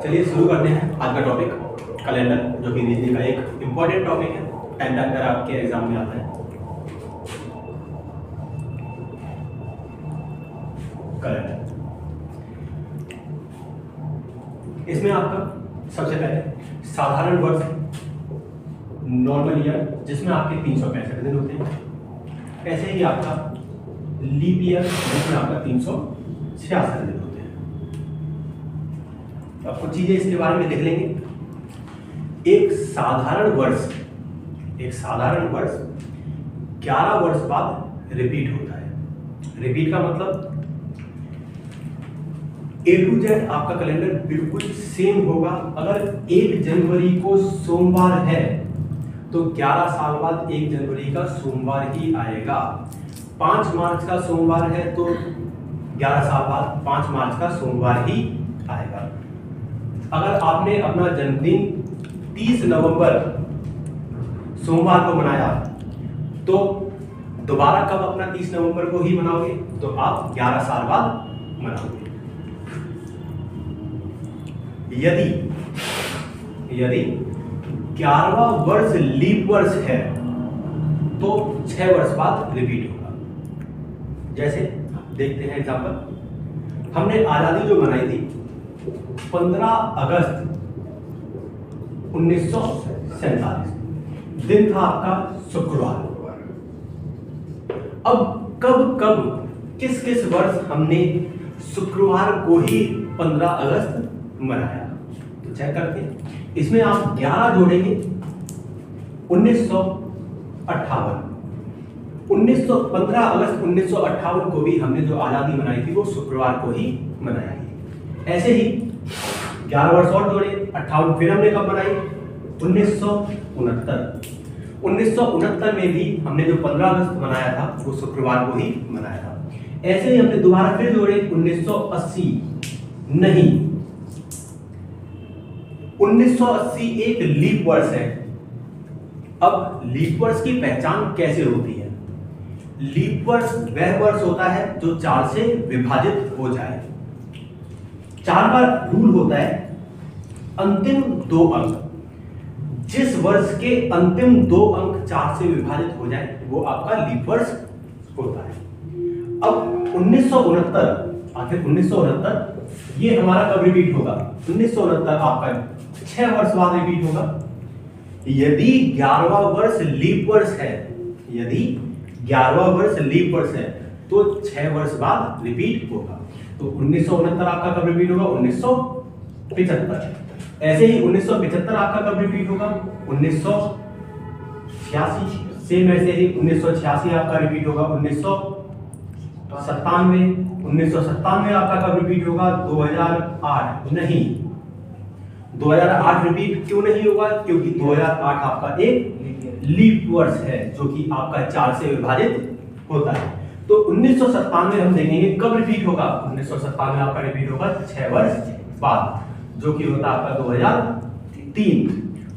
चलिए शुरू करते हैं आज का टॉपिक कैलेंडर, जो कि रीजनिंग का एक इम्पॉर्टेंट टॉपिक है। टाइम टाइम पर आपके एग्जाम में आता है कैलेंडर। इसमें आपका सबसे पहले साधारण वर्ष, नॉर्मल ईयर, जिसमें आपके 365 दिन होते हैं। ऐसे ही आपका लीप ईयर, जिसमें आपका 366 दिन होते हैं। अब कुछ चीजें इसके बारे में देख लेंगे। एक साधारण वर्ष 11 वर्ष बाद रिपीट होता है। रिपीट का मतलब A to Z आपका कैलेंडर बिल्कुल सेम होगा। अगर 1 जनवरी को सोमवार है तो 11 साल बाद 1 जनवरी का सोमवार ही आएगा। 5 मार्च का सोमवार है तो 11 साल बाद 5 मार्च का सोमवार ही आएगा। अगर आपने अपना जन्मदिन 30 नवंबर सोमवार को मनाया तो दोबारा कब अपना 30 नवंबर को ही मनाओगे? तो आप 11 साल बाद मनाओगे। यदि 11वां वर्ष लीप वर्ष है तो 6 वर्ष बाद रिपीट होगा। जैसे देखते हैं एग्जांपल, हमने आजादी जो मनाई थी 15 अगस्त 1947, दिन था आपका शुक्रवार। अब कब किस वर्ष हमने शुक्रवार को ही 15 अगस्त मनाया? तो चेक करते हैं। इसमें आप 11 जोड़ेंगे, 1958। 15 अगस्त 1958 को भी हमने जो आजादी मनाई थी वो शुक्रवार को ही मनाया है। ऐसे ही 11 वर्ष और जोड़े, 58 फिर हमने कब मनाई? 1969। 1969 में भी हमने जो 15 अगस्त मनाया था वो शुक्रवार को ही मनाया था। ऐसे ही हमने दोबारा फिर जोड़े 1980। नहीं, 1980 एक लीप वर्ष है। अब लीप वर्ष की पहचान कैसे होती है? लीप वर्ष वह वर्ष होता है जो 4 से विभाजित हो जाए। 4 का रूल होता है अंतिम 2 अंक। जिस वर्ष के अंतिम 2 अंक 4 से विभाजित हो जाए वो आपका लीप वर्ष होता है। अब 1969, आखिर 1969 ये हमारा कब रिपीट होगा? 1969 आपका 6 वर्ष बाद रिपीट होगा। यदि 11वां वर्ष लीप वर्ष है, तो 6 वर्ष बाद रिपीट होगा। तो 1969 आपका कब रिपीट होगा? 1975। ऐसे ही 1975 आपका कब रिपीट होगा? 1986। सेम ऐसे ही 1986 आपका रिपीट होगा। 1997 आपका कब रिपीट होगा? 2008। नहीं, 2008 रिपीट क्यों नहीं होगा? क्योंकि 2008 आपका एक लीप वर्ष है जो कि आपका 4 से विभाजित होता है। तो 1997 हम देखेंगे कब रिपीट होगा। 1997 आपका रिपीट होगा 6 वर्ष बाद, जो कि होता है आपका 2003।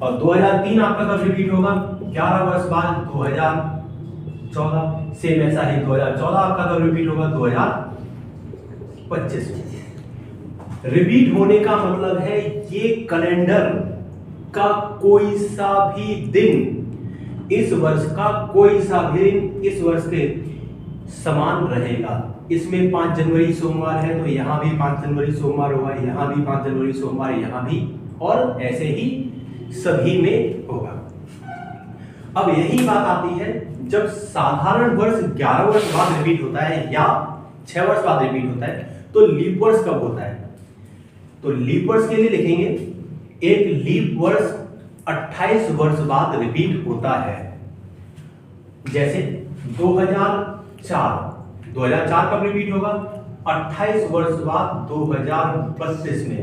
और 2003 आपका कब रिपीट होगा? 11 वर्ष बाद 2014। सेम ऐसा ही 2014 आपका कब रिपीट होगा? 2025। रिपीट होने का मतलब है ये कैलेंडर का कोई सा भी दिन, इस वर्ष का कोई सा भी दिन इस वर्ष के समान रहेगा। इसमें 5 जनवरी सोमवार है तो यहाँ भी 5 जनवरी सोमवार होगा, यहाँ भी 5 जनवरी सोमवार, यहाँ भी, और ऐसे ही सभी में होगा। अब यही बात आती है जब साधारण वर्ष 11 वर्ष बाद रिपीट होता है या 6 वर्ष बाद रिपीट होता है, तो लीप वर्ष कब होता है? तो लीप वर्ष के लिए लिखेंगे एक लीप वर्ष 28 वर्ष बाद रिपीट होता है। जैसे 2004 कब रिपीट होगा? 28 वर्ष बाद 2032 में।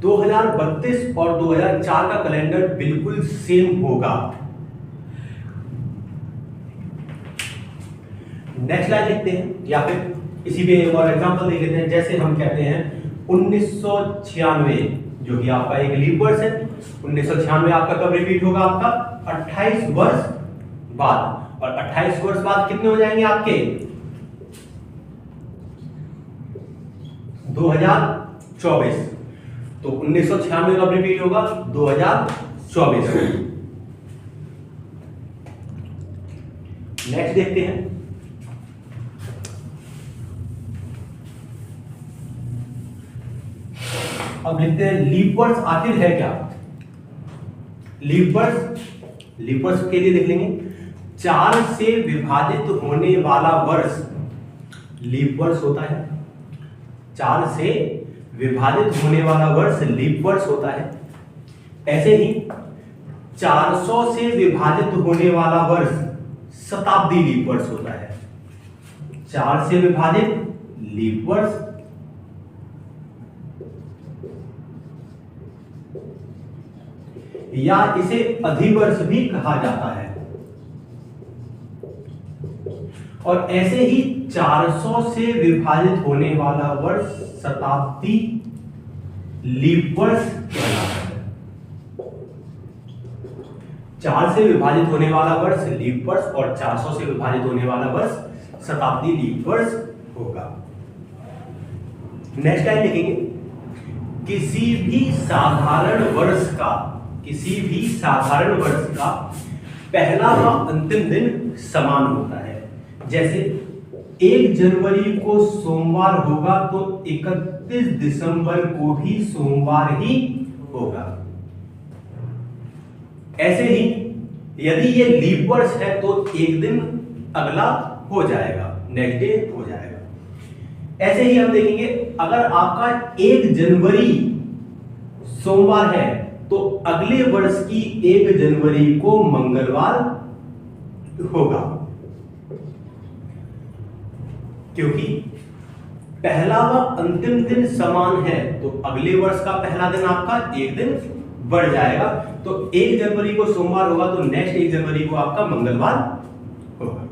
2032 और 2004 का कैलेंडर बिल्कुल सेम होगा। नेक्स्ट लाइन लिखते हैं या फिर इसी पे एक और एग्जांपल देख लेते हैं। जैसे हम कहते हैं 1996, जो कि आपका एक लीप वर्ष है। 1996 आपका कब रिपीट होगा? आपका 28 वर्ष बाद। और 28 वर्ष बाद कितने हो जाएंगे आपके? 2024। तो 1996 कब रिपीट होगा? 2024 में। नेक्स्ट देखते हैं। अब लिखते हैं लीप वर्ष आखिर है क्या? लीप वर्ष के लिए लिख लेंगे 4 से विभाजित होने वाला वर्ष लीप वर्ष होता है। 4 से विभाजित होने वाला वर्ष लीप वर्ष होता है। ऐसे ही 400 से विभाजित होने वाला वर्ष शताब्दी लीप वर्ष होता है। 4 से विभाजित लीप वर्ष, या इसे अधिवर्ष भी कहा जाता है। और ऐसे ही 400 से विभाजित होने वाला वर्ष शताब्दी लीप वर्ष कहलाता है। 4 से विभाजित होने वाला वर्ष लीप वर्ष और 400 से विभाजित होने वाला वर्ष शताब्दी लीप वर्ष होगा। नेक्स्ट लाइन लिखेंगे किसी भी साधारण वर्ष का पहला व अंतिम दिन समान होता है। जैसे 1 जनवरी को सोमवार होगा तो 31 दिसंबर को भी सोमवार ही होगा। ऐसे ही यदि ये लीप वर्ष है तो एक दिन अगला हो जाएगा, नेक्स्ट डे हो जाएगा। ऐसे ही हम देखेंगे अगर आपका 1 जनवरी सोमवार है तो अगले वर्ष की 1 जनवरी को मंगलवार होगा, क्योंकि पहला व अंतिम दिन समान है तो अगले वर्ष का पहला दिन आपका एक दिन बढ़ जाएगा। तो 1 जनवरी को सोमवार होगा तो नेक्स्ट 1 जनवरी को आपका मंगलवार होगा।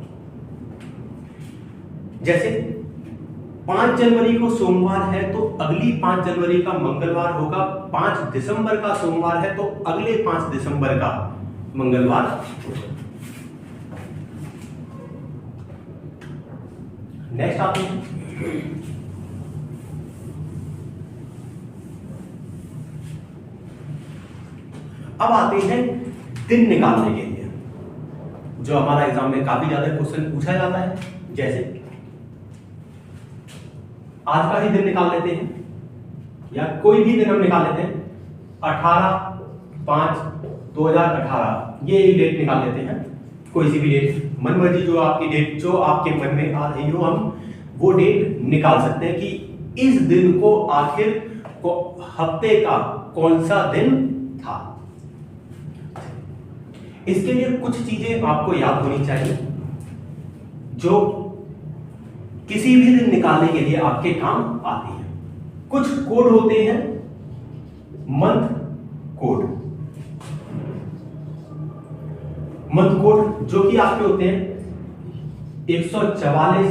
जैसे 5 जनवरी को सोमवार है तो अगली 5 जनवरी का मंगलवार होगा। 5 दिसंबर का सोमवार है तो अगले 5 दिसंबर का मंगलवार होगा। नेक्स्ट आते हैं अब आते हैं दिन निकालने के लिए, जो हमारा एग्जाम में काफी ज्यादा क्वेश्चन पूछा जाता है। जैसे आज का ही दिन निकाल लेते हैं या कोई भी दिन हम निकाल लेते हैं। 18/5/2018 ये डेट निकाल लेते हैं, कोई सी भी डेट मन मर्जी जो आपकी डेट जो आपके मन में आ रही हो हम वो डेट निकाल सकते हैं कि इस दिन को आखिर हफ्ते का कौन सा दिन था। इसके लिए कुछ चीजें आपको याद होनी चाहिए जो किसी भी दिन निकालने के लिए आपके काम आती है। कुछ कोड होते हैं, मंथ कोड जो कि आपके होते हैं 144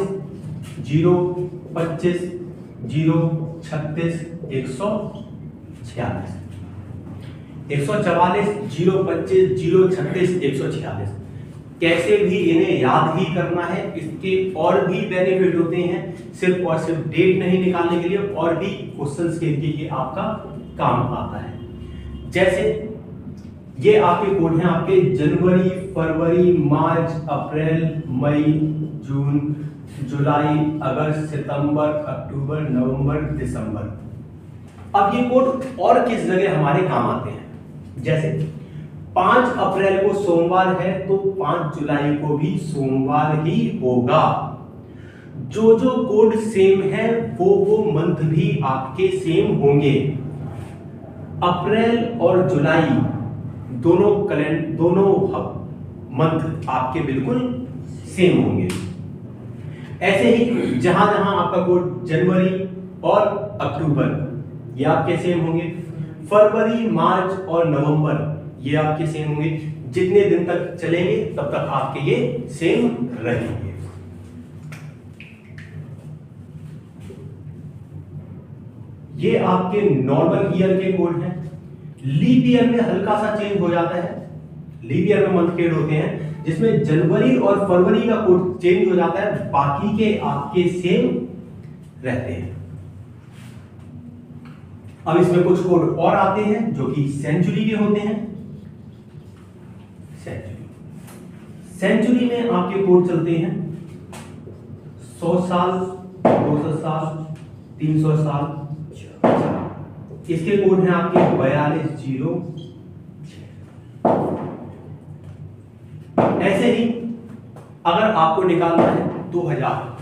0 25 0 36 146 144 0 25 0 36 146। कैसे भी इन्हें याद ही करना है। इसके और भी बेनिफिट होते हैं, सिर्फ और सिर्फ डेट नहीं निकालने के लिए, और भी क्वेश्चंस के लिए आपका काम आता है। जैसे ये आपके कोड हैं आपके जनवरी, फरवरी, मार्च, अप्रैल, मई, जून, जुलाई, अगस्त, सितंबर, अक्टूबर, नवंबर, दिसंबर। अब ये कोड और किस जगह हमारे काम आते हैं। जैसे 5 अप्रैल को सोमवार है तो 5 जुलाई को भी सोमवार ही होगा। जो कोड सेम है वो मंथ भी आपके सेम होंगे। अप्रैल और जुलाई दोनों मंथ आपके बिल्कुल सेम होंगे। ऐसे ही जहां जहां आपका कोड जनवरी और अक्टूबर ये आपके सेम होंगे। फरवरी, मार्च और नवंबर ये आपके सेम होंगे। जितने दिन तक चलेंगे तब तक आपके ये सेम रहेंगे। ये आपके नॉर्मल ईयर के कोड हैं। लीप ईयर में हल्का सा चेंज हो जाता है। लीप ईयर में मंथ कोड होते हैं जिसमें जनवरी और फरवरी का कोड चेंज हो जाता है, बाकी के आपके सेम रहते हैं। अब इसमें कुछ कोड और आते हैं जो कि सेंचुरी के होते हैं। सेंचुरी में आपके कोड चलते हैं 100 साल, 200 साल, 300 साल। इसके कोड हैं आपके 4206। ऐसे ही अगर आपको निकालना है 2000,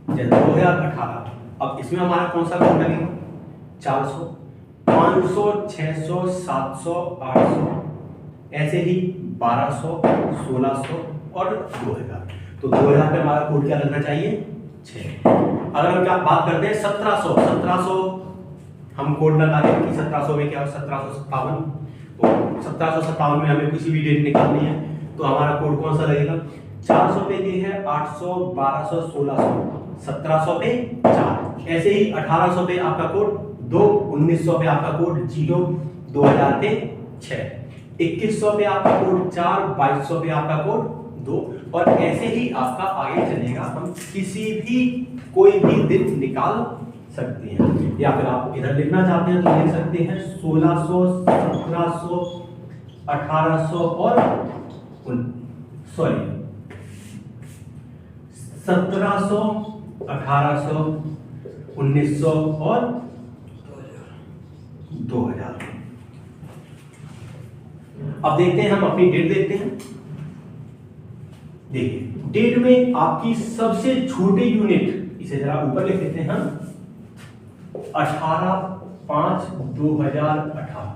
जैसे 2018, अब इसमें हमारा कौन सा कोड लगेगा? 400, 500, 600, 700, 800, ऐसे ही 1200, 1600 और 2000। तो 2000 पे हमारा कोड क्या लगना चाहिए? 6। अगर हम क्या बात करते हैं 1700 हम कोड लगा दें कि 1700 में क्या हो? 1757। तो 1757 में हमें किसी भी डेट निकालनी है तो हमारा कोड कौन सा लगेगा? 400 पे ये है 800, 1200, 1600, 1700 पे 4। ऐसे ही 1800 पे आपका कोड 2, 1900 पे आपका कोड 0, 2000 पे 6, 2100 पे आपका कोड 4, 2200 पे आपका कोड 2, और ऐसे ही आपका आगे चलेगा। हम किसी भी कोई भी दिन निकाल सकते हैं, या फिर आप इधर लिखना चाहते हैं तो लिख सकते हैं 1600, 1700, 1800 और 1700, 1800, 1900 और 2000। अब देखते हैं, हम अपनी डेट देखते हैं। देखिए डेट में आपकी सबसे छोटी यूनिट, इसे जरा ऊपर लिख देते हैं हम, 18/5/2018।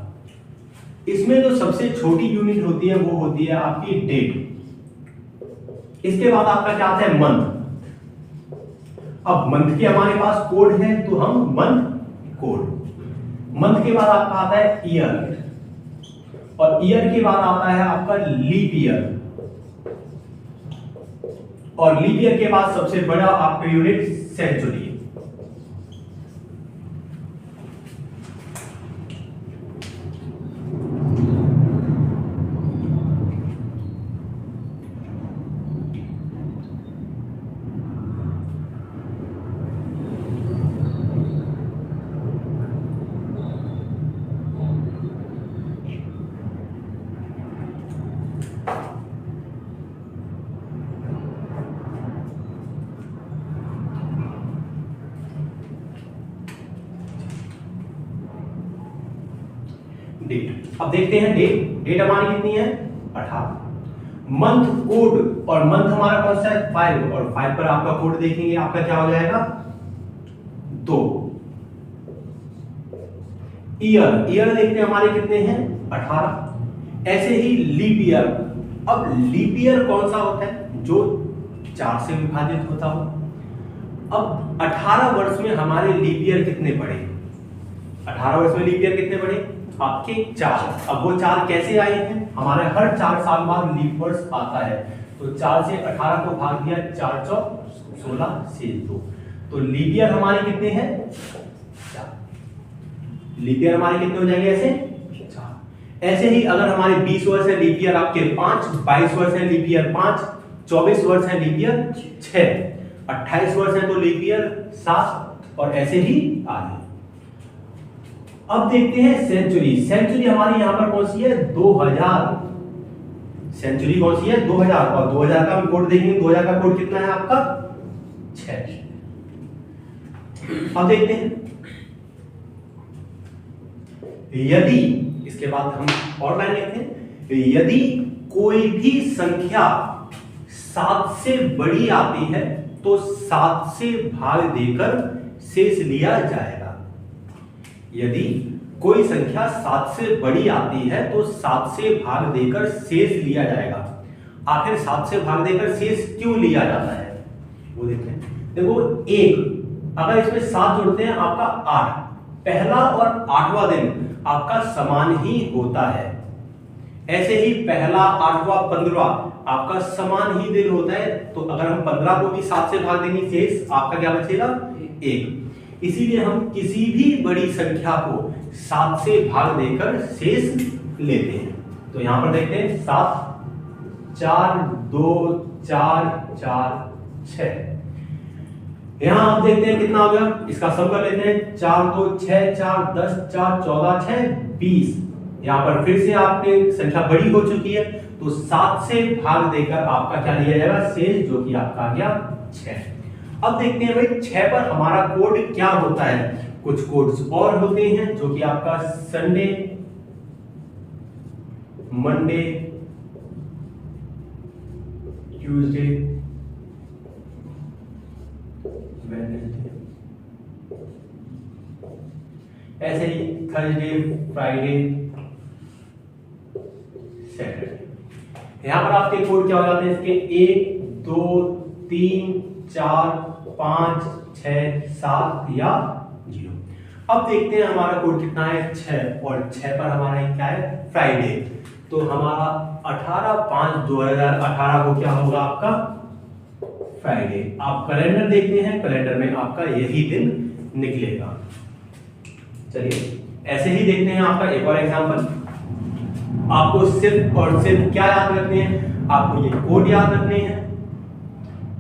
इसमें जो सबसे छोटी यूनिट होती है वो होती है आपकी डेट। इसके बाद आपका क्या आता है? मंथ। अब मंथ के हमारे पास कोड है तो हम मंथ कोड। मंथ के बाद आपका आता है ईयर, और ईयर के बाद आता है आपका लीप ईयर, और लीप ईयर के बाद सबसे बड़ा आपका यूनिट सेंचुरी। डेट, अब देखते हैं डेट हमारी कितनी है? 18। मंथ कोड, और मंथ हमारा कौन सा है? 5, और 5 पर आपका कोड देखेंगे, आपका क्या हो जाएगा? 2। ईयर देखते हैं हमारे कितने हैं? 18। ऐसे ही लीप ईयर। अब लीप ईयर कौन सा होता है? जो 4 से विभाजित होता हो। अब 18 वर्ष में हमारे लीप ईयर कितने पड़े? 18 वर्ष में लीप ईयर कितने पड़े? आपके 4। अब वो 4 कैसे आए हैं? हमारे हर 4 साल बाद लीप वर्ष आता है, तो 4 से 18 को भाग दिया, 4 चौक 16 से 2। तो लीप ईयर हमारे कितने हैं? 4। लीप ईयर हमारे कितने हो जाएंगे? ऐसे 4। ऐसे ही अगर हमारे 20 वर्ष है लीप ईयर आपके 5, 22 वर्ष है लीप ईयर 5, 24 वर्ष है लीप ईयर 6, 28 वर्ष है तो लीप ईयर 7, और ऐसे ही आगे। अब देखते हैं सेंचुरी। सेंचुरी हमारी यहां पर कौन सी है? 2000। सेंचुरी कौन सी है? 2000, और 2000 का हम कोड देखेंगे। 2000 का कोड कितना है आपका? 6। अब देखते हैं, यदि, इसके बाद हम और लाइन लिखते हैं, यदि कोई भी संख्या 7 से बड़ी आती है तो 7 से भाग देकर शेष लिया जाएगा। यदि कोई संख्या 7 से बड़ी आती है तो 7 से भाग देकर शेष लिया जाएगा। आखिर 7 से भाग देकर शेष क्यों लिया जाता है वो देखते हैं। देखो 1, अगर इसमें 7 जोड़ते हैं आपका 8, पहला और 8वां दिन आपका समान ही होता है। ऐसे ही पहला, 8वां, 15वां आपका समान ही दिन होता है। तो अगर हम 15 को भी 7 से भाग देंगे, शेष आपका क्या बचेगा? 1। इसीलिए हम किसी भी बड़ी संख्या को 7 से भाग देकर शेष लेते हैं। तो यहां पर देखते हैं 7, 4, 2, 4, 4, 6। यहां आप देखते हैं कितना हो गया, इसका सम कर लेते हैं। 4 2 6 4 10 4 14 6 20। यहां पर फिर से आपकी संख्या बड़ी हो चुकी है, तो 7 से भाग देकर आपका क्या लिया जाएगा, शेष, जो कि आपका आ गया 6। अब देखते हैं भाई 6 पर हमारा कोड क्या होता है। कुछ कोड्स और होते हैं जो कि आपका संडे, मंडे, ट्यूसडे, वेडनेसडे, ऐसे ही थर्सडे, फ्राइडे, सैटरडे। यहां पर आपके कोड क्या हो जाते हैं इसके, 1 2 3 4 5 6 7 या 0। अब देखते हैं हमारा कोड कितना है, 6, और 6 पर हमारा क्या है, फ्राइडे। तो हमारा 18/5/2018 को क्या होगा आपका, फ्राइडे। आप कैलेंडर देखते हैं, कैलेंडर में आपका यही दिन निकलेगा। चलिए ऐसे ही देखते हैं आपका एक और एग्जांपल। आपको सिर्फ और सिर्फ क्या याद रखने हैं, आपको ये कोड याद रखने हैं,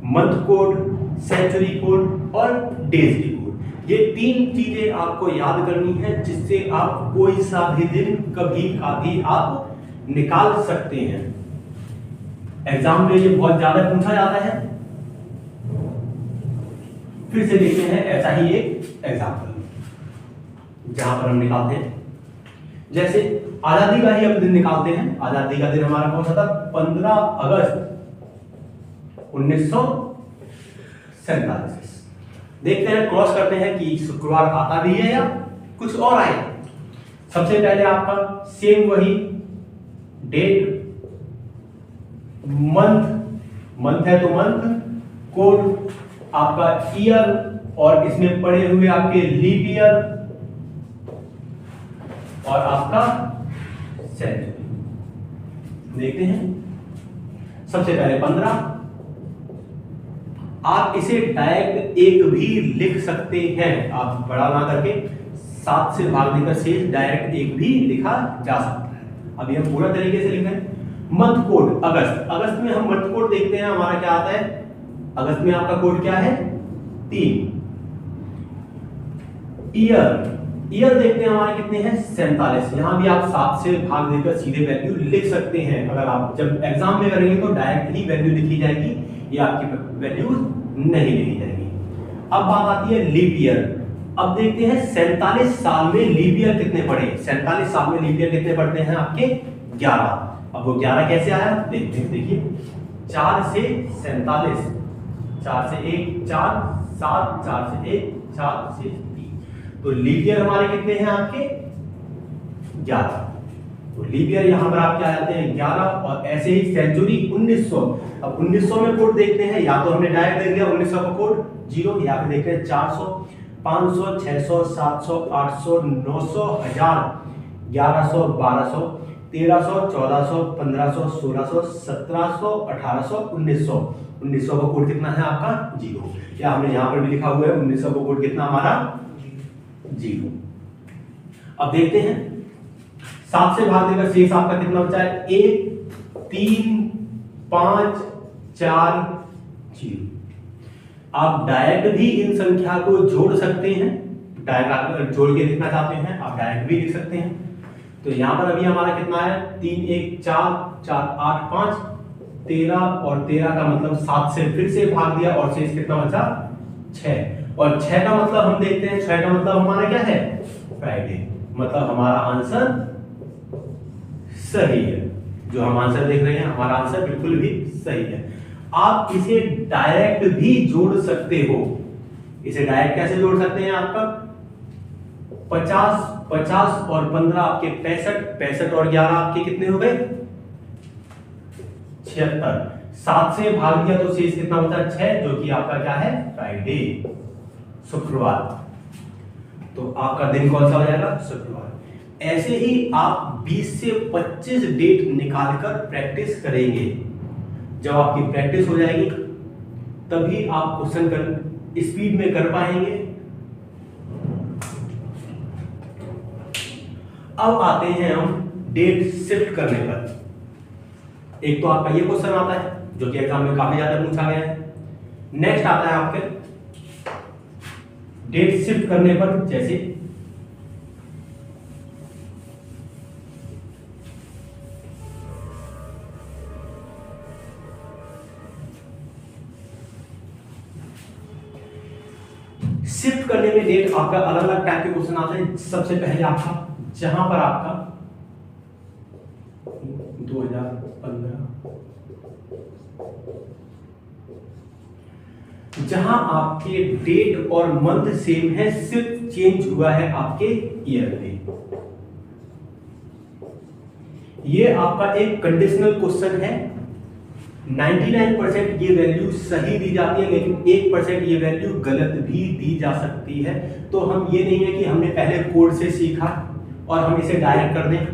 मंथ कोड, सेंचुरी कोड और डेज की कोड। ये 3 चीजें आपको याद करनी है, जिससे आप कोई सा भी दिन कभी का भी आप निकाल सकते हैं। एग्जाम में ये बहुत ज्यादा पूछा जाता है। फिर से देखते हैं ऐसा ही एक एग्जाम्पल जहां पर हम निकालते हैं, जैसे आजादी का ही हम दिन निकालते हैं। आजादी का दिन हमारा कौन सा था, 15 अगस्त 1947। देखते हैं, क्रॉस करते हैं कि शुक्रवार आता भी है या कुछ और आए। सबसे पहले आपका सेम वही डेट, मंथ है तो मंथ, कोड आपका ईयर, और इसमें पड़े हुए आपके लीप ईयर और आपका सेंचुरी। देखते हैं सबसे पहले 15। आप इसे डायरेक्ट 1 भी लिख सकते हैं, आप बड़ा ना करके 7 से भाग देकर शेष डायरेक्ट 1 भी लिखा जा सकता है। अभी हम पूरा तरीके से लिख रहे हैं। मंथ कोड अगस्त, अगस्त में हम मंथ कोड देखते हैं, हमारा क्या आता है, अगस्त में आपका कोड क्या है, 3। ईयर देखते हैं हमारे कितने हैं, 47। यहां भी आप 7 से भाग देकर सीधे वैल्यू लिख सकते हैं। अगर आप जब एग्जाम में करेंगे तो डायरेक्ट ही वैल्यू लिखी जाएगी, ये आपकी वैल्यू नहीं लिखी जाएगी। अब बात आती है लीप ईयर। अब देखते हैं 47 साल में लीप ईयर कितने पड़े। 47 साल में लीप ईयर कितने पड़ते हैं आपके, 11। अब वो 11 कैसे आया, देखते हैं। देखिए 4 से 47, 4 से 1 4 7, 4 से 1 4 से 3, तो लीप ईयर हमारे कितने हैं आपके, 11। तो लीप ईयर यहां पर आप क्या आते हैं, 11। और ऐसे ही सेंचुरी 1900। अब 1900 में कोड देखते हैं, या तो हमने डायरेक्ट देख लिया 1900 का कोड 0, या फिर देखते हैं 400 500 600 700 800 900 1000 1100 1200 1300 1400 1500 1600 1700 1800 1900। 1900 का कोड कितना है आपका, 0। या हमने यहां पर भी लिखा हुआ है 1900 का कोड कितना हमारा, 0। अब देखते हैं 7 से भाग देकर शेष आपका कितना बचा है, 1 3 5 4 0। आप डायरेक्ट भी इन संख्या को जोड़ सकते हैं, डायरेक्ट आप जोड़ के लिखना चाहते हैं आप डायरेक्ट भी लिख सकते हैं। तो यहां पर अभी हमारा कितना है, 3 1 4 4 8 5 13, और 13 का मतलब 7 से फिर से भाग दिया और शेष कितना बचा, 6। और 6 का मतलब हम देखते हैं, 6 का मतलब हमारा क्या है, फ्राइडे। मतलब हमारा आंसर सही है, जो हम आंसर देख रहे हैं हमारा आंसर बिल्कुल भी सही है। आप इसे डायरेक्ट भी जोड़ सकते हो। इसे डायरेक्ट कैसे जोड़ सकते हैं, आपका 50 50 और 15 आपके 65, 65 और 11 आपके कितने हो गए, 76। 7 से भाग दिया तो शेष कितना बचा, 6, जो कि आपका क्या है, फ्राइडे, शुक्रवार। तो आपका दिन कौन सा हो जाएगा, शुक्रवार। ऐसे ही आप 20 से 25 डेट निकालकर प्रैक्टिस करेंगे। जब आपकी प्रैक्टिस हो जाएगी तभी आप क्वेश्चन कर स्पीड में कर पाएंगे। अब आते हैं हम डेट शिफ्ट करने पर। एक तो आपका ये क्वेश्चन आता है जो कि एग्जाम में काफी ज्यादा पूछा गया है। नेक्स्ट आता है आपके डेट शिफ्ट करने पर, जैसे शिफ्ट करने में डेट आपका अलग अलग टाइप के क्वेश्चन आते हैं। सबसे पहले आपका जहां पर आपका 2015, जहां आपके डेट और मंथ सेम है, सिर्फ चेंज हुआ है आपके ईयर में। ये आपका एक कंडीशनल क्वेश्चन है। 99% ये वैल्यू सही दी जाती है, लेकिन 1% ये वैल्यू गलत भी दी जा सकती है। तो हम ये नहीं है कि हमने पहले कोड से सीखा और हम इसे डायरेक्ट कर दें,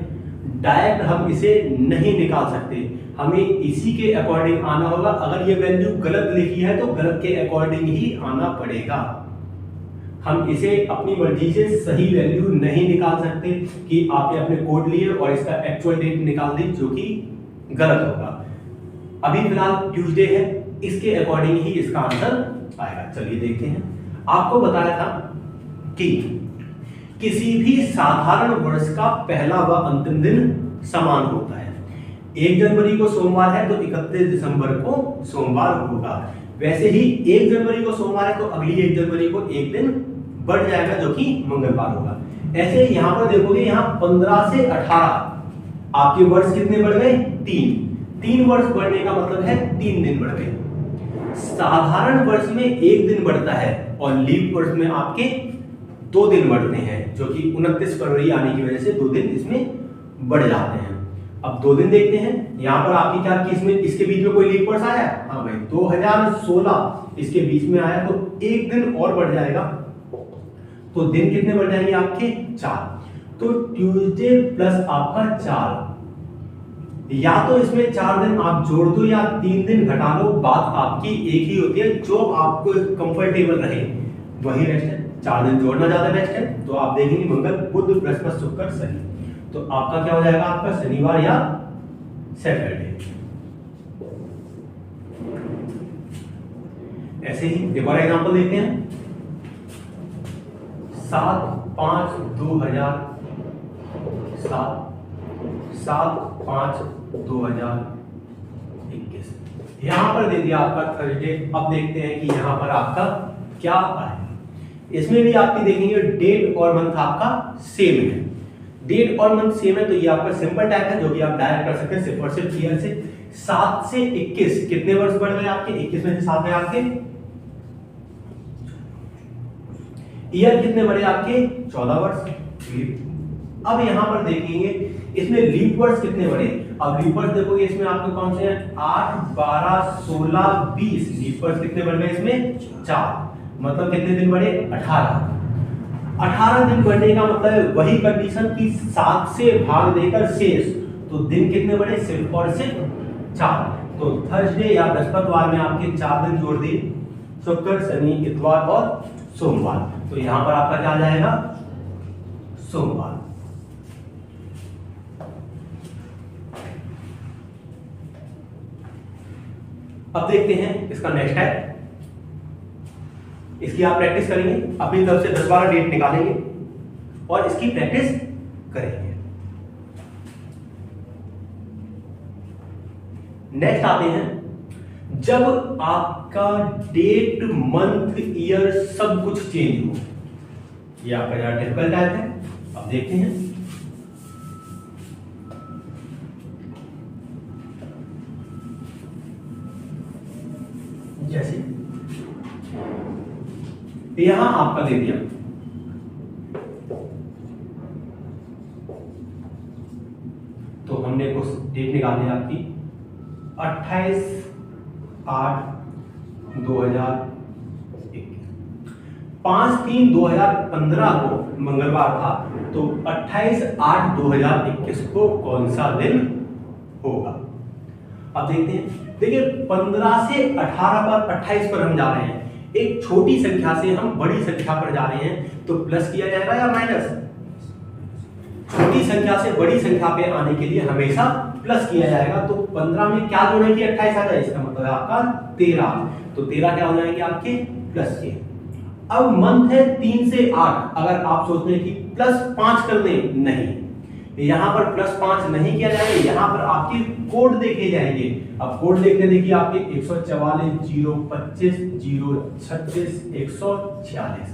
डायरेक्ट हम इसे नहीं निकाल सकते, हमें इसी के अकॉर्डिंग आना होगा। अगर ये वैल्यू गलत लिखी है तो गलत के अकॉर्डिंग ही आना पड़ेगा। हम इसे अपनी मर्जी से सही वैल्यू नहीं निकाल सकते कि आपने अपने कोड लिए और इसका एक्चुअल डेट निकाल दी, जो कि गलत होगा। अभी फिलहाल ट्यूसडे है, इसके अकॉर्डिंग ही इसका आंसर आएगा। चलिए देखते हैं। आपको बताया था कि किसी भी साधारण वर्ष का पहला व अंतिम दिन समान होता है। 1 जनवरी को सोमवार है तो 31 दिसंबर को सोमवार होगा। वैसे ही 1 जनवरी को सोमवार है तो अगली 1 जनवरी को एक दिन बढ़ जाएगा, जो कि मंगलवार होगा। ऐसे यहां पर देखोगे, यहां 15 से 18 आपके वर्ष कितने बढ़ गए? 3 वर्ष बढ़ने का मतलब है 3 दिन बढ़ गए। साधारण वर्ष में 1 दिन बढ़ता है और लीप वर्ष में आपके 2 दिन बढ़ते हैं, जो कि 29 फरवरी आने की वजह से 2 दिन इसमें बढ़ जाते हैं। अब 2 दिन देखते हैं। यहां पर आपकी क्या कि इसमें इसके बीच में कोई लीप वर्ष आया? हाँ भाई, 2016 इसके बीच में आया, तो 1 दिन और बढ़ जाएगा। तो दिन कितने बढ़ जाएंगे आपके? 4। तो ट्यूसडे प्लस आपका 4, या तो इसमें 4 दिन आप जोड़ दो या 3 दिन घटा लो, बात आपकी एक ही होती है। जो आपको कंफर्टेबल रहे वही बेस्ट है। 4 दिन जोड़ना ज्यादा बेस्ट है। तो आप देखेंगे मंगल, बुध, बृहस्पति, शुक्र, शनि, तो आपका क्या हो जाएगा? आपका शनिवार या सैटरडे। ऐसे ही एक और एग्जांपल देखते हैं। 7/5/2021 यहां पर दे दिया आपका थर्सडे। अब देखते हैं कि यहां पर आपका क्या आएगा। इसमें भी आपकी देखेंगे डेट और मंथ आपका सेम है। डेट और मंथ सेम है तो ये आपका सिंपल टाइप है, जो कि आप डायरेक्ट कर सकते हैं सिर्फ और सिर्फ ईयर से। 7 से 21 कितने वर्ष बढ़ गए आपके? 21 में से 7 में आपके ईयर कितने बढ़े आपके? 14 वर्ष। अब यहां पर देखेंगे इसमें लीप वर्ष कितने बढ़े। अब लीप वर्ष देखोगे इसमें आपके कौन से हैं? 8, 12, 16, 20। लीप वर्ष कितने बढ़ गए इसमें? 4। मतलब कितने दिन बढ़े? 18 दिन बढ़ने का मतलब है वही कंडीशन की 7 से भाग देकर शेष। तो दिन कितने बढ़े? सिर्फ और सिर्फ 4। तो थर्सडे या बृहस्पतिवार में आपके 4 दिन जोड़ दिए, शुक्र, शनि, इतवार और सोमवार। तो यहां पर आपका क्या आ जाएगा? सोमवार। अब देखते हैं इसका नेक्स्ट है। इसकी आप प्रैक्टिस करेंगे, अपनी तरफ से 10-12 डेट निकालेंगे और इसकी प्रैक्टिस करेंगे। नेक्स्ट आते हैं, जब आपका डेट, मंथ, ईयर सब कुछ चेंज हो। ये आपका जरा टिपिकल टाइप है। अब देखते हैं। जैसे यहां आपका दे दिया तो हमने कुछ डेट निकाल दी आपकी 28/8/2021। 5/3/2015 को मंगलवार था, तो 28/8/2021 को कौन सा दिन होगा? अब देखते हैं। देखिए 15 से 18 पर 28 पर हम जा रहे हैं। एक छोटी संख्या से हम बड़ी संख्या पर जा रहे हैं, तो प्लस किया जाएगा या माइनस? छोटी संख्या से बड़ी संख्या पे आने के लिए हमेशा प्लस किया जाएगा। तो 15 में क्या जोड़ेंगे? 28 आ जाए, इसका मतलब है आपका 13। तो 13 क्या हो जाएंगे आपके? प्लस के। अब मंथ है 3 से 8, अगर आप सोचते हैं कि +5 कर दें, नहीं, यहां पर +5 नहीं किया जाएगा, यहां पर आपके कोड देखे जाएंगे। अब कोड देखते देखिए आपके 144 025 036 146।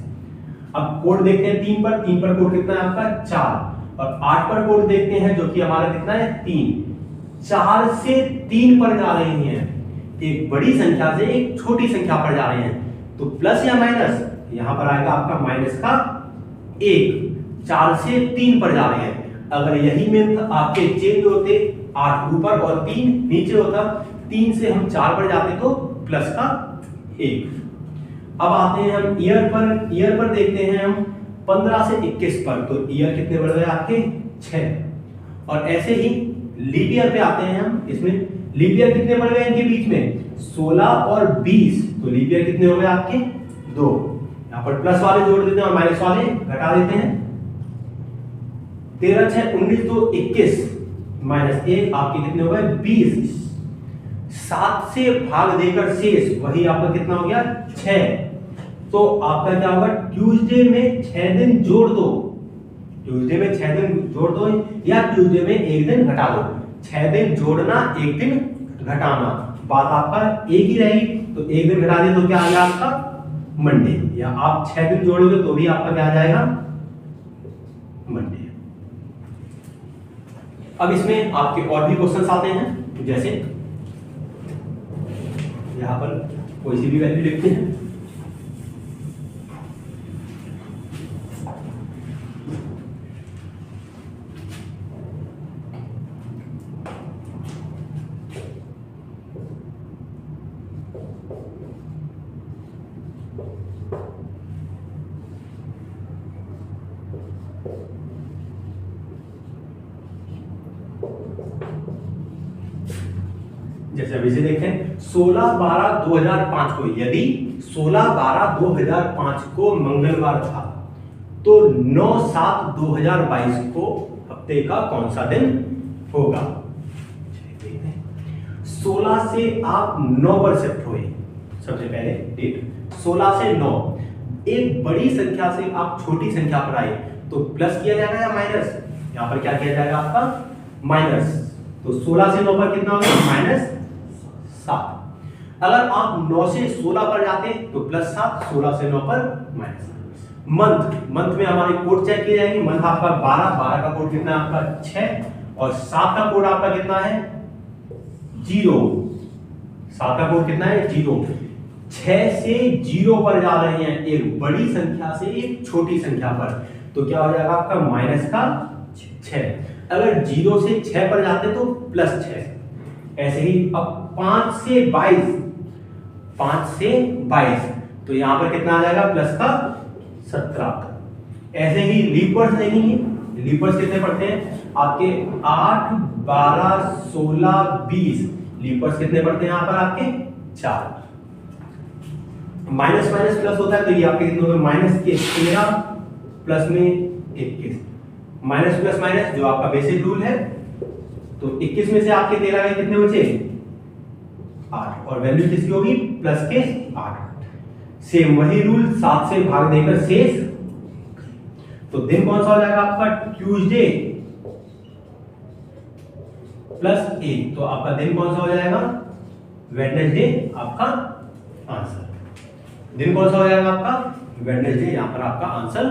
अब कोड देखते हैं 3 पर कोड कितना है आपका 4, और 8 पर कोड देखते हैं जो कि हमारा कितना है 3। 4 से 3 पर जा रहे हैं, एक बड़ी संख्या से एक छोटी संख्या पर जा रहे हैं, तो प्लस या माइनस, यहां पर आएगा आपका माइनस का 1। 4 से 3 पर जा रहे हैं, अगर यही मंथ आपके चेंज होते 8 ऊपर और 3 नीचे होता, 3 से हम 4 पर जाते तो प्लस का 1। अब आते हैं हम ईयर पर देखते हैं हम 15 से 21 पर, तो ईयर कितने बढ़ गए आपके 6। और ऐसे ही लीप ईयर पे आते हैं हम, इसमें लीप ईयर कितने बढ़ गए इनके बीच में 16 और 20, तो लीप ईयर कितने हो गए आपके 2। यहां पर प्लस वाले जोड़ देते हैं और माइनस वाले घटा देते हैं। 13 6 19 2 21 माइनस 1 आपके कितने हो गए 20। 7 से भाग देकर शेष वही आपका कितना हो गया 6। तो आपका क्या होगा, ट्यूसडे में 6 दिन जोड़ दो, ट्यूसडे में 6 दिन जोड़ दो या ट्यूसडे में 1 दिन घटा दो। 6 दिन जोड़ना 1 दिन घटाना, बात आपका एक ही रहेगी। तो 1 दिन घटा दे तो क्या आ गया आपका मंडे, या आप 6 दिन जोड़ोगे तो भी आपका क्या आ जाएगा मंडे। अब इसमें आपके और भी क्वेश्चंस आते हैं, जैसे यहां पर कोई सी भी वैल्यू लिखते हैं, जैसे अभी से देखें 16/12/2005 को, यदि 16/12/2005 को मंगलवार था तो 9/7/2022 को हफ्ते का कौन सा दिन होगा। 16 से आप 9 पर शिफ्ट हुए, सबसे पहले डेट 16 से 9, एक बड़ी संख्या से आप छोटी संख्या पर आए तो प्लस किया जाएगा या माइनस, यहां पर क्या किया जाएगा आपका माइनस। तो 16 से 9 पर कितना होगा -7। अगर आप 9 से 16 पर जाते तो +7, 16 से 9 पर माइनस। मंथ में हमारे कोड चेक किए जाएंगे। मंथ आपका 12 का कोड कितना है आपका 6, और 7 का कोड आपका कितना है 0। 7 का कोड कितना है 0। 6 से 0 पर जा रहे हैं, एक बड़ी संख्या से एक छोटी संख्या पर, तो क्या हो जाएगा आपका माइनस का 6। अगर 0 से 6 पर जाते तो +6। ऐसे ही अब 5 से 22, तो यहां पर कितना आ जाएगा प्लस का 17। ऐसे ही लीपर्स देखेंगे, लीपर्स कितने पड़ते हैं आपके 8 12 16 20, लीपर्स कितने पड़ते हैं यहां पर आपके 4। माइनस माइनस प्लस होता है तो ये आपके कितने हो गए -13 प्लस में 21, माइनस प्लस माइनस जो आपका बेसिक रूल है। तो 21 में से आपके 13 के कितने बचे 8, और वैल्यू किसकी होगी प्लस के 8। सेम वही रूल, 7 से भाग देकर शेष, तो दिन कौन सा हो जाएगा आपका ट्यूसडे +1, तो आपका दिन कौन सा हो जाएगा वेडनेसडे। आपका आंसर दिन कौन सा हो जाएगा आपका वेडनेसडे, यहां पर आपका आंसर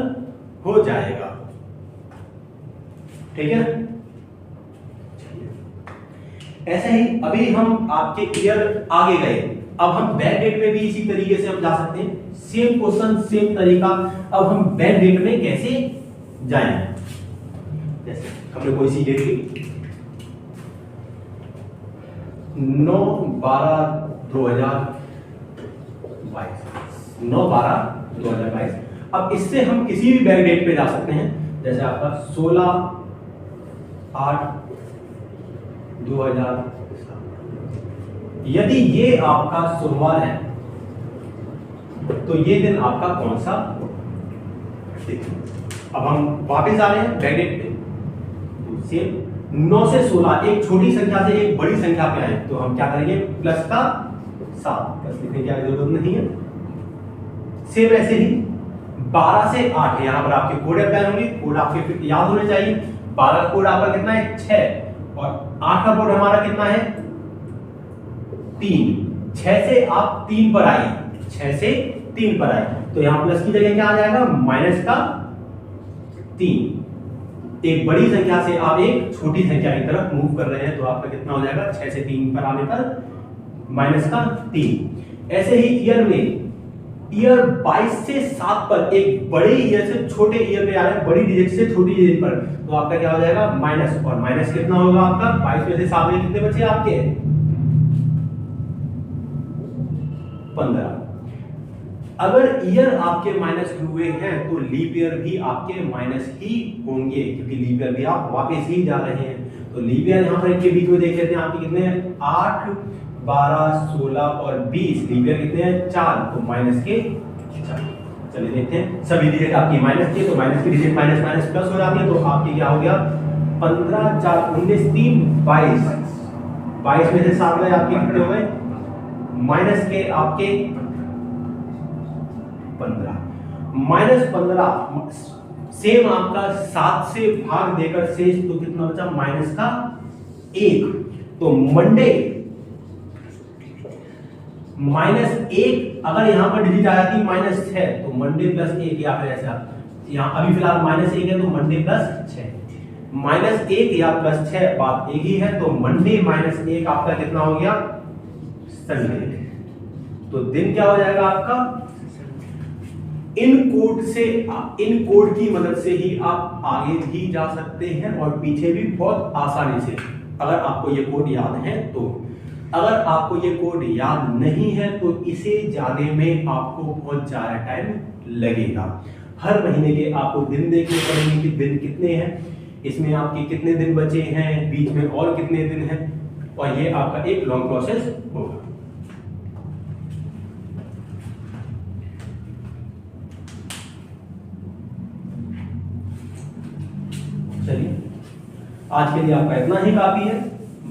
हो जाएगा। ठीक है, ऐसे ही अभी हम आपके ईयर आगे गए, अब हम बैक डेट में भी इसी तरीके से हम जा सकते हैं। सेम क्वेश्चन सेम तरीका। अब हम बैक डेट में कैसे जाएं, जैसे हमने कोई सी डेट ली 9/12/2022। अब इससे हम किसी भी बैक डेट पे जा सकते हैं, जैसे आपका 16/8/2007। यदि ये आपका सोमवार है तो ये दिन आपका कौन सा। अब हम वापस आ रहे हैं बैक डेट पे, तो सेम 9 से 16 एक छोटी संख्या से एक बड़ी संख्या पे आए तो हम क्या करेंगे प्लस का 7, प्लस लिखने की जरूरत नहीं है, सेम ऐसे ही 12 से 8 यहाँ पर आपके कोड अप्लाई होंगे, कोड आपके याद होने चाहिए। 12 का कोड आपका कितना है 6 और 8 का कोड हमारा कितना है 3। 6 से आप 3 पर आए, 6 से 3 पर आए तो यहाँ प्लस की जगह क्या आ जाएगा माइनस का 3। एक बड़ी संख्या से आप एक छोटी संख्या की तरफ मूव कर रहे हैं तो आपका कितना हो जाएगा 6 से 3 पर आने पर माइनस का 3। ऐसे ही ईयर में ईयर 22 से 7 पर एक बड़े ईयर से छोटे ईयर पे आ रहे हैं, बड़ी डिजिट से छोटी डिजिट पर, तो आपका क्या हो जाएगा माइनस, और माइनस कितना होगा आपका 22 में से 7 में कितने बचे आपके 15। अगर ईयर आपके माइनस हुए हैं तो लीप ईयर भी आपके माइनस ही होंगे, क्योंकि लीप ईयर भी आप वापस ही जा रहे हैं। तो लीप ईयर यहाँ पर इनके बीच में देख लेते हैं आपके कितने हैं 8, 12, 16 और 20। लीप ईयर कितने हैं 4, तो माइनस के 4। चलिए देखते हैं, सभी डिजिट आपकी माइनस की, तो माइनस की डिजिट माइनस माइनस प्लस हो जाती है, तो आपकी क्या हो गया 15, 4, 19, 3, 22। 22 में से 7 गए आपके कितने हो गए माइनस के आपके 15। माइनस 15 सेम आपका 7 से भाग देकर शेष तो कितना बचा माइनस का 1। तो मंडे -1 अगर यहां पर डिजिट आ जाती -6 तो मंडे +1, या फिर ऐसा यहां अभी फिलहाल -1 है तो मंडे +6, -1 या +6 बात एक ही है। तो मंडे -1 आपका कितना हो गया संडे। तो दिन क्या हो जाएगा आपका, इन कोड की मदद से ही आप आगे भी जा सकते हैं और पीछे भी बहुत आसानी से, अगर आपको ये कोड याद है तो। अगर आपको ये कोड याद नहीं है तो इसे जाने में आपको बहुत ज्यादा टाइम लगेगा। हर महीने के आपको दिन देखने पड़ेंगे कि दिन कितने हैं, इसमें आपके कितने दिन बचे हैं, बीच में और कितने दिन हैं, और ये आपका एक लॉन्ग प्रोसेस होगा। चलिए आज के लिए आपका इतना ही काफी है।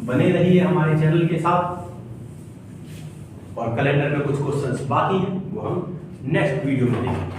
बने रहिए हमारे चैनल के साथ, और कैलेंडर में कुछ क्वेश्चंस बाकी हैं वो हम नेक्स्ट वीडियो में देखेंगे।